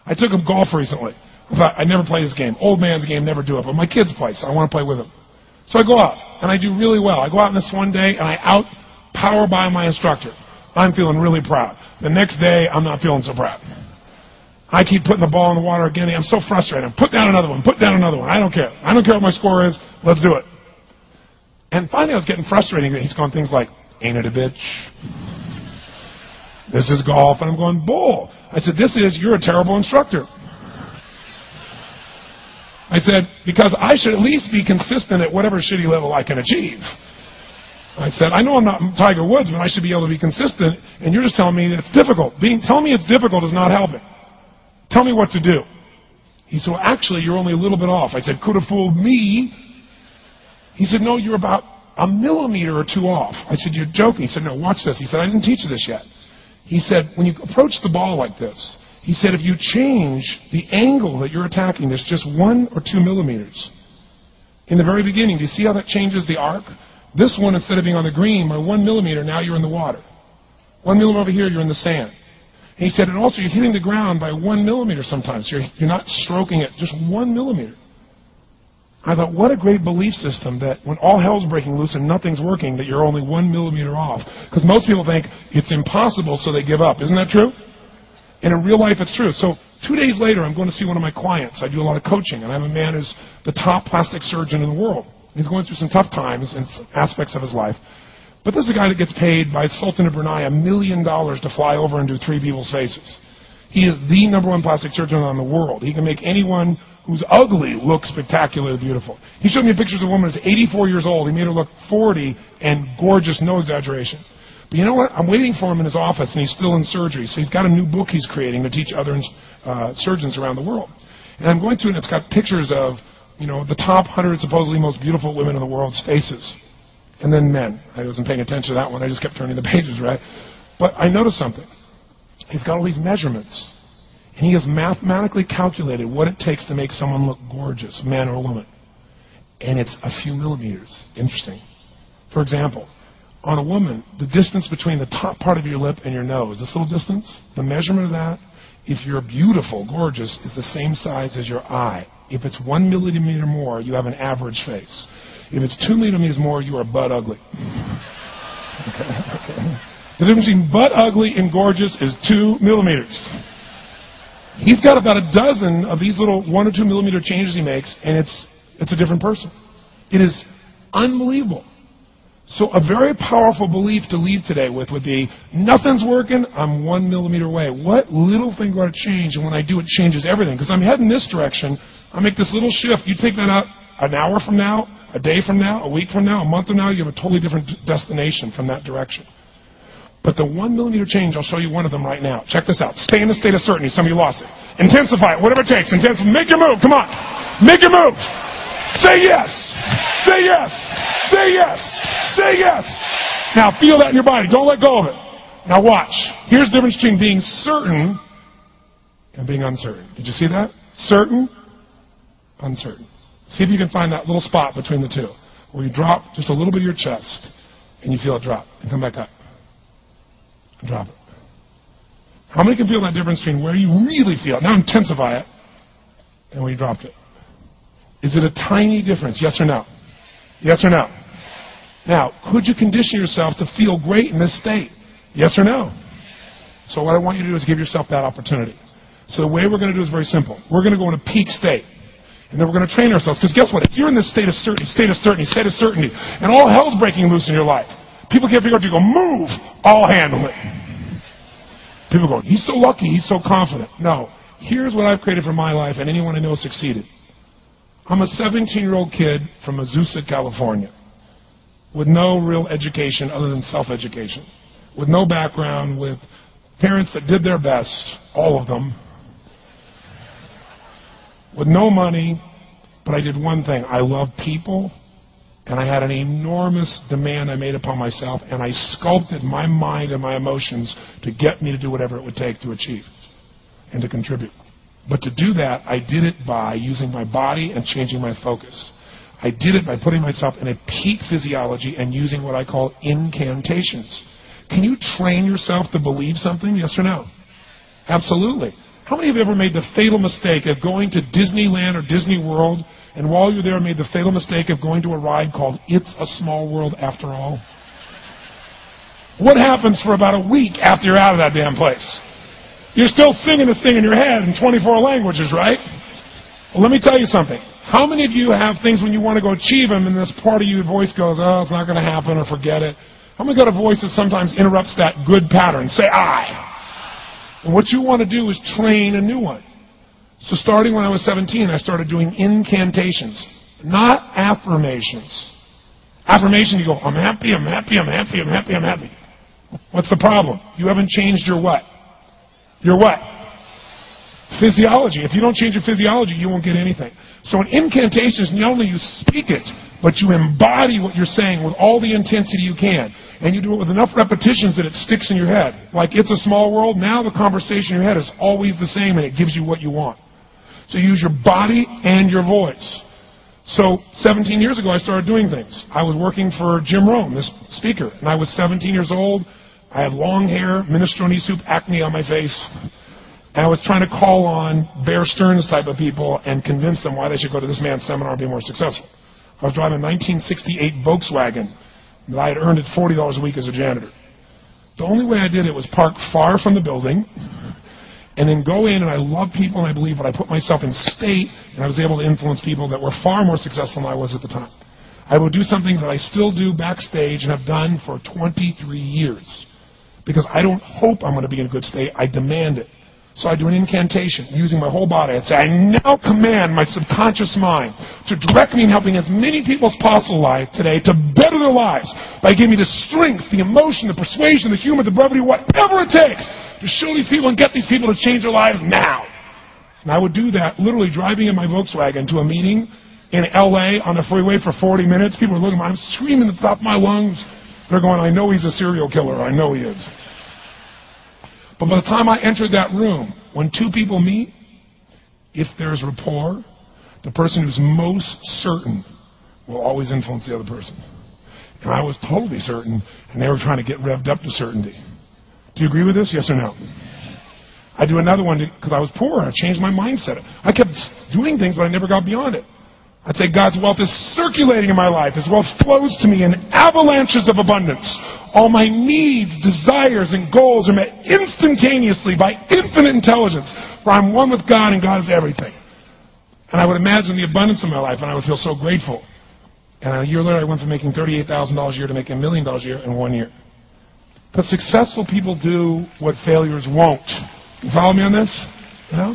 I took him golf recently. I thought, I'd never play this game. Old man's game, never do it. But my kids play, so I want to play with them. So I go out, and I do really well. I go out on this one day, and I out-power by my instructor. I'm feeling really proud. The next day, I'm not feeling so proud. I keep putting the ball in the water again. I'm so frustrated. Put down another one. Put down another one. I don't care. I don't care what my score is. Let's do it. And finally, I was getting frustrated. He's going things like, ain't it a bitch? This is golf. And I'm going, bull. I said, you're a terrible instructor. I said, because I should at least be consistent at whatever shitty level I can achieve. I said, I know I'm not Tiger Woods, but I should be able to be consistent, and you're just telling me that it's difficult. Telling me it's difficult is not helping. Tell me what to do. He said, well, actually, you're only a little bit off. I said, could have fooled me. He said, no, you're about a millimeter or two off. I said, you're joking. He said, no, watch this. He said, I didn't teach you this yet. He said, when you approach the ball like this, he said, if you change the angle that you're attacking this just 1 or 2 millimeters, in the very beginning, do you see how that changes the arc? This one, instead of being on the green, by 1 millimeter, now you're in the water. 1 millimeter over here, you're in the sand. And he said, and also you're hitting the ground by 1 millimeter sometimes. You're not stroking it, just 1 millimeter. I thought, what a great belief system that when all hell's breaking loose and nothing's working, that you're only 1 millimeter off. Because most people think it's impossible, so they give up. Isn't that true? And in real life, it's true. So 2 days later, I'm going to see one of my clients. I do a lot of coaching, and I have a man who's the top plastic surgeon in the world. He's going through some tough times in aspects of his life. But this is a guy that gets paid by Sultan of Brunei $1 million to fly over and do 3 people's faces. He is the #1 plastic surgeon in the world. He can make anyone who's ugly look spectacularly beautiful. He showed me pictures of a woman who's 84 years old. He made her look 40 and gorgeous, no exaggeration. But you know what? I'm waiting for him in his office, and he's still in surgery. So he's got a new book he's creating to teach other surgeons around the world. And I'm going through it, and it's got pictures of, the top 100 supposedly most beautiful women in the world's faces. And then men. I wasn't paying attention to that one. I just kept turning the pages, right? But I noticed something. He's got all these measurements. And he has mathematically calculated what it takes to make someone look gorgeous, man or woman. And it's a few millimeters. Interesting. For example, on a woman, the distance between the top part of your lip and your nose, this little distance, the measurement of that, if you're beautiful, gorgeous, is the same size as your eye. If it's 1 millimeter more, you have an average face. If it's 2 millimeters more, you are butt ugly. Okay. The difference between butt ugly and gorgeous is 2 millimeters. He's got about a dozen of these little 1 or 2 millimeter changes he makes, and it's a different person. It is unbelievable. So a very powerful belief to leave today with would be, nothing's working, I'm 1 millimeter away. What little thing got to change? And when I do, it changes everything. Because I'm heading this direction, I make this little shift. You take that out an hour from now, a day from now, a week from now, a month from now, you have a totally different destination from that direction. But the 1 millimeter change, I'll show you one of them right now. Check this out. Stay in the state of certainty. Some of you lost it. Intensify it, whatever it takes. Make your move. Come on. Make your move. Say yes. Say yes. Say yes. Say yes. Now feel that in your body. Don't let go of it. Now watch. Here's the difference between being certain and being uncertain. Did you see that? Certain, uncertain. See if you can find that little spot between the two, where you drop just a little bit of your chest, and you feel it drop, and come back up. And drop it. How many can feel that difference between where you really feel it? Now intensify it, and where you dropped it. Is it a tiny difference, yes or no? Yes or no? Now, could you condition yourself to feel great in this state? Yes or no? So what I want you to do is give yourself that opportunity. So the way we're going to do is very simple. We're going to go in a peak state. And then we're going to train ourselves. Because guess what? If you're in this state of certainty, and all hell's breaking loose in your life, people can't figure out, you go, move, I'll handle it. People go, he's so lucky, he's so confident. No. Here's what I've created for my life, and anyone I know succeeded. I'm a 17-year-old kid from Azusa, California, with no real education other than self-education, with no background, with parents that did their best, all of them, with no money, but I did one thing. I love people, and I had an enormous demand I made upon myself, and I sculpted my mind and my emotions to get me to do whatever it would take to achieve and to contribute. But to do that, I did it by using my body and changing my focus. I did it by putting myself in a peak physiology and using what I call incantations. Can you train yourself to believe something? Yes or no? Absolutely. How many of you ever made the fatal mistake of going to Disneyland or Disney World, and while you're there made the fatal mistake of going to a ride called It's a Small World After All? What happens for about a week after you're out of that damn place? You're still singing this thing in your head in 24 languages, right? Well, let me tell you something. How many of you have things when you want to go achieve them and this part of your voice goes, oh, it's not going to happen, or forget it? How many got a voice that sometimes interrupts that good pattern? Say, I. And what you want to do is train a new one. So starting when I was 17, I started doing incantations, not affirmations. Affirmation, you go, I'm happy, I'm happy, I'm happy, I'm happy, I'm happy. What's the problem? You haven't changed your what? Your what? Physiology. If you don't change your physiology, you won't get anything. So in incantations, not only you speak it, but you embody what you're saying with all the intensity you can. And you do it with enough repetitions that it sticks in your head. Like It's a Small World, now the conversation in your head is always the same and it gives you what you want. So you use your body and your voice. So 17 years ago, I started doing things. I was working for Jim Rome, this speaker, and I was 17 years old. I had long hair, minestrone soup, acne on my face. And I was trying to call on Bear Stearns type of people and convince them why they should go to this man's seminar and be more successful. I was driving a 1968 Volkswagen that I had earned at $40 a week as a janitor. The only way I did it was park far from the building and then go in, and I love people and I believe, but I put myself in state, and I was able to influence people that were far more successful than I was at the time. I will do something that I still do backstage and have done for 23 years. Because I don't hope I'm going to be in a good state, I demand it. So I do an incantation using my whole body. I'd say, I now command my subconscious mind to direct me in helping as many people as possible life today to better their lives by giving me the strength, the emotion, the persuasion, the humor, the brevity, whatever it takes to show these people and get these people to change their lives now. And I would do that literally driving in my Volkswagen to a meeting in L.A. on the freeway for 40 minutes. People are looking at me. I'm screaming at the top of my lungs. They're going, I know he's a serial killer. I know he is. But by the time I entered that room, when two people meet, if there's rapport, the person who's most certain will always influence the other person. And I was totally certain, and they were trying to get revved up to certainty. Do you agree with this? Yes or no? I do another one because I was poor. I changed my mindset. I kept doing things, but I never got beyond it. I'd say God's wealth is circulating in my life. His wealth flows to me in avalanches of abundance. All my needs, desires, and goals are met instantaneously by infinite intelligence, for I'm one with God and God is everything. And I would imagine the abundance of my life, and I would feel so grateful. And a year later, I went from making $38,000 a year to making $1 million a year in 1 year. But successful people do what failures won't. You follow me on this? You know?